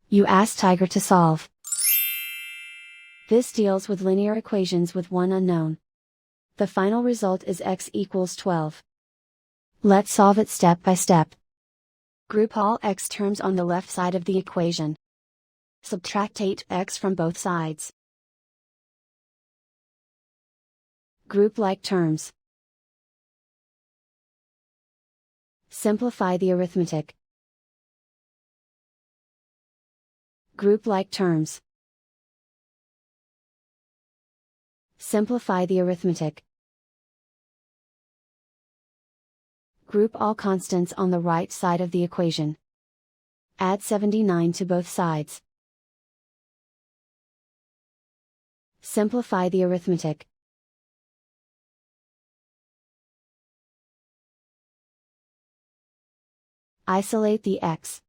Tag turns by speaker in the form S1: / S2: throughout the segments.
S1: You ask Tiger to solve. This deals with linear equations with one unknown. The final result is x equals 12. Let's solve it step by step. Group all x terms on the left side of the equation. Subtract 8x from both sides. Group like terms. Simplify the arithmetic. Group like terms. Simplify the arithmetic. Group all constants on the right side of the equation. Add 79 to both sides. Simplify the arithmetic. Isolate the x.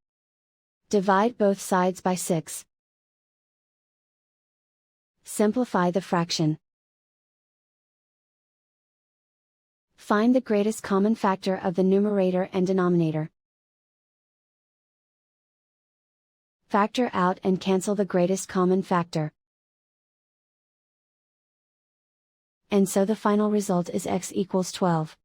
S1: Divide both sides by 6. Simplify the fraction. Find the greatest common factor of the numerator and denominator. Factor out and cancel the greatest common factor. And so the final result is x equals 12.